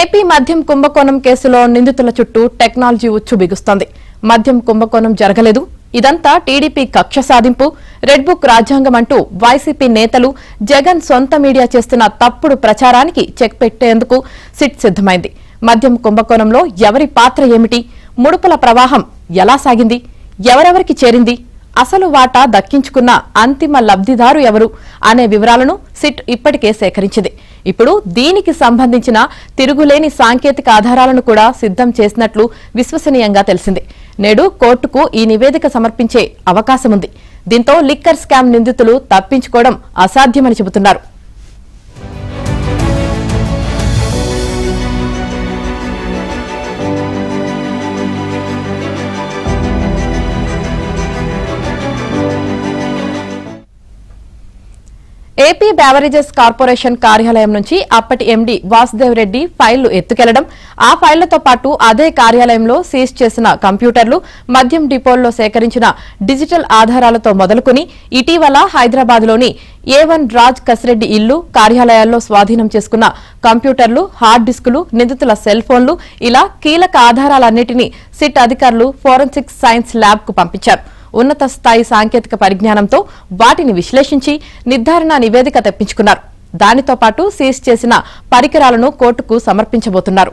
AP మద్యం కుంభకోణం కేసులో నిందితుల చుట్టూ టెక్నాలజీ ఉచ్చు బిగుస్తోంది. మద్యం కుంభకోణం జరగలేదు, ఇదంతా టీడీపీ కక్ష సాధింపు, రెడ్ బుక్ రాజ్యాంగం అంటూ వైసీపీ నేతలు జగన్ సొంత మీడియా చేస్తున్న తప్పుడు ప్రచారానికి చెక్ పెట్టేందుకు సిట్ సిద్దమైంది. మద్యం కుంభకోణంలో ఎవరి పాత్ర ఏమిటి, ముడుపుల ప్రవాహం ఎలా సాగింది, ఎవరెవరికి చేరింది, అసలు వాటా దక్కించుకున్న అంతిమ లబ్ధిదారు ఎవరు అనే వివరాలను సిట్ ఇప్పటికే సేకరించింది. ఇప్పుడు దీనికి సంబంధించిన తిరుగులేని సాంకేతిక ఆధారాలను కూడా సిద్దం చేసినట్లు విశ్వసనీయంగా తెలిసింది. నేడు కోర్టుకు ఈ నివేదిక సమర్పించే అవకాశముంది. దీంతో లిక్కర్ స్కామ్ నిందితులు తప్పించుకోవడం అసాధ్యమని చెబుతున్నారు. ఏపీ బ్యావరేజెస్ కార్పొరేషన్ కార్యాలయం నుంచి అప్పటి ఎండీ వాసుదేవ్ రెడ్డి ఫైళ్లు ఎత్తుకెళ్లడం, ఆ ఫైళ్లతో పాటు అదే కార్యాలయంలో సీజ్ చేసిన కంప్యూటర్లు, మద్యం డిపోల్లో సేకరించిన డిజిటల్ ఆధారాలతో మొదలుకుని ఇటీవల హైదరాబాద్లోని A1 రాజ్ కసిరెడ్డి ఇల్లు, కార్యాలయాల్లో స్వాధీనం చేసుకున్న కంప్యూటర్లు, హార్డ్ డిస్కులు, నిందితుల సెల్ ఫోన్లు, ఇలా కీలక ఆధారాలన్నింటినీ సిట్ అధికారులు ఫోరెన్సిక్ సైన్స్ ల్యాబ్ కు పంపించారు. ఉన్నత స్థాయి సాంకేతిక పరిజ్ఞానంతో వాటిని విశ్లేషించి నిర్ధారణ నివేదిక తెప్పించుకున్నారు. దానితో పాటు సీజ్ చేసిన పరికరాలను కోర్టుకు సమర్పించబోతున్నారు.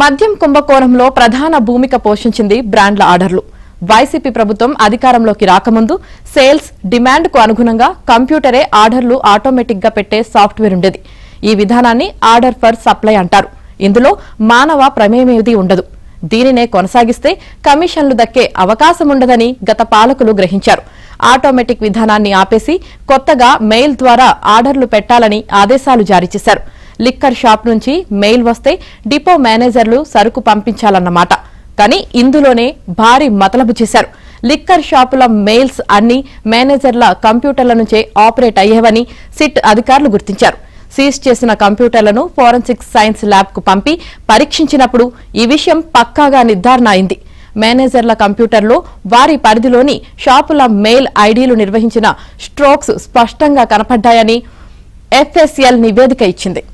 మద్యం కుంభకోణంలో ప్రధాన భూమిక పోషించింది బ్రాండ్ల ఆర్డర్లు. వైసీపీ ప్రభుత్వం అధికారంలోకి రాకముందు సేల్స్ డిమాండ్ కు అనుగుణంగా కంప్యూటరే ఆర్డర్లు ఆటోమేటిక్ గా పెట్టే సాఫ్ట్వేర్ ఉండేది. ఈ విధానాన్ని ఆర్డర్ ఫర్ సప్లై అంటారు. ఇందులో మానవ ప్రమేయమేదీ ఉండదు. దీనినే కొనసాగిస్తే కమిషన్లు దక్కే అవకాశం ఉండదని గత పాలకులు గ్రహించారు. ఆటోమేటిక్ విధానాన్ని ఆపేసి కొత్తగా మెయిల్ ద్వారా ఆర్డర్లు పెట్టాలని ఆదేశాలు జారీ చేశారు. లిక్కర్ షాప్ నుంచి మెయిల్ వస్తే డిపో మేనేజర్లు సరుకు పంపించాలన్నమాట. కానీ ఇందులోనే భారీ మతలబు చేశారు. లిక్కర్ షాపుల మెయిల్స్ అన్ని మేనేజర్ల కంప్యూటర్ల నుంచే ఆపరేట్ అయ్యేవని సిట్ అధికారులు గుర్తించారు. సీజ్ చేసిన కంప్యూటర్లను ఫోరెన్సిక్ సైన్స్ ల్యాబ్ కు పంపి పరీక్షించినప్పుడు ఈ విషయం పక్కాగా నిర్ధారణ అయింది. మేనేజర్ల కంప్యూటర్లో వారి పరిధిలోని షాపుల మెయిల్ ఐడీలు నిర్వహించిన స్ట్రోక్స్ స్పష్టంగా కనపడ్డాయని FSL నివేదిక ఇచ్చింది.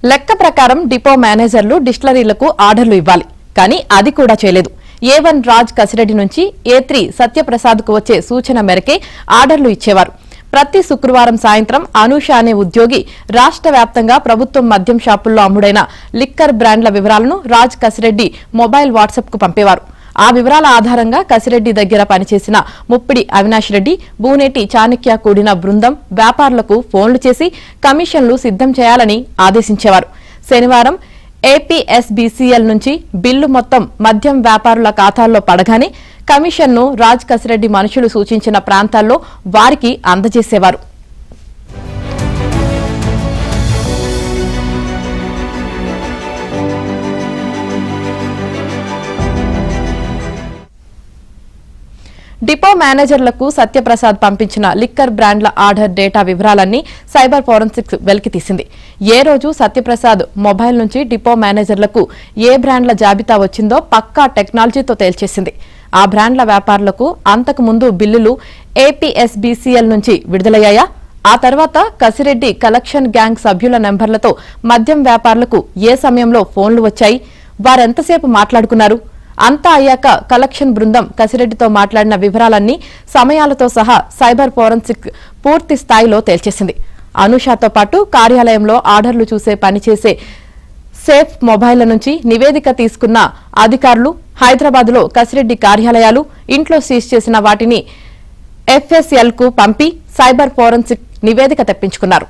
లెక్క ప్రకారం డిపో మేనేజర్లు డిస్టిలరీలకు ఆర్డర్లు ఇవ్వాలి, కానీ అది కూడా చేయలేదు. A1 రాజ్ కసిరెడ్డి నుంచి A3 సత్యప్రసాద్ కు వచ్చే సూచన మేరకే ఆర్డర్లు ఇచ్చేవారు. ప్రతి శుక్రవారం సాయంత్రం అనూష అనే ఉద్యోగి రాష్ట్ర వ్యాప్తంగా ప్రభుత్వం మద్యం షాపుల్లో అమ్ముడైన లిక్కర్ బ్రాండ్ల వివరాలను రాజ్ కసిరెడ్డి మొబైల్ వాట్సాప్ కు పంపేవారు. ఆ వివరాల ఆధారంగా కసిరెడ్డి దగ్గర పనిచేసిన ముప్పిడి అవినాష్ రెడ్డి, బూనేటి చాణక్య కూడిన బృందం వ్యాపారులకు ఫోన్లు చేసి కమిషన్లు సిద్దం చేయాలని ఆదేశించేవారు. శనివారం APSBCL నుంచి బిల్లు మొత్తం మద్యం వ్యాపారుల ఖాతాల్లో పడగానే కమిషన్ను రాజ్ కసిరెడ్డి మనుషులు సూచించిన ప్రాంతాల్లో వారికి అందజేసేవారు. డిపో మేనేజర్లకు సత్యప్రసాద్ పంపించిన లిక్కర్ బ్రాండ్ల ఆర్డర్ డేటా వివరాలన్నీ సైబర్ ఫోరెన్సిక్స్ వెలికితీసింది. ఏ రోజు సత్యప్రసాద్ మొబైల్ నుంచి డిపో మేనేజర్లకు ఏ బ్రాండ్ల జాబితా వచ్చిందో పక్కా టెక్నాలజీతో తేల్చేసింది. ఆ బ్రాండ్ల వ్యాపారులకు అంతకు ముందు బిల్లులు APSBCL నుంచి విడుదలయ్యాయా, ఆ తర్వాత కసిరెడ్డి కలెక్షన్ గ్యాంగ్ సభ్యుల నెంబర్లతో మద్యం వ్యాపారులకు ఏ సమయంలో ఫోన్లు వచ్చాయి, వారెంతసేపు మాట్లాడుకున్నారు, అంతా అయ్యాక కలెక్షన్ బృందం కసిరెడ్డితో మాట్లాడిన వివరాలన్నీ సమయాలతో సహా సైబర్ ఫోరెన్సిక్ పూర్తి స్థాయిలో తేల్చేసింది. అనూషతో పాటు కార్యాలయంలో ఆర్డర్లు చూసే పనిచేసే సేఫ్ మొబైళ్ల నుంచి నివేదిక తీసుకున్న అధికారులు హైదరాబాద్లో కసిరెడ్డి కార్యాలయాలు, ఇంట్లో సీజ్ చేసిన వాటిని FSL కు పంపి సైబర్ ఫోరెన్సిక్ నివేదిక తెప్పించుకున్నారు.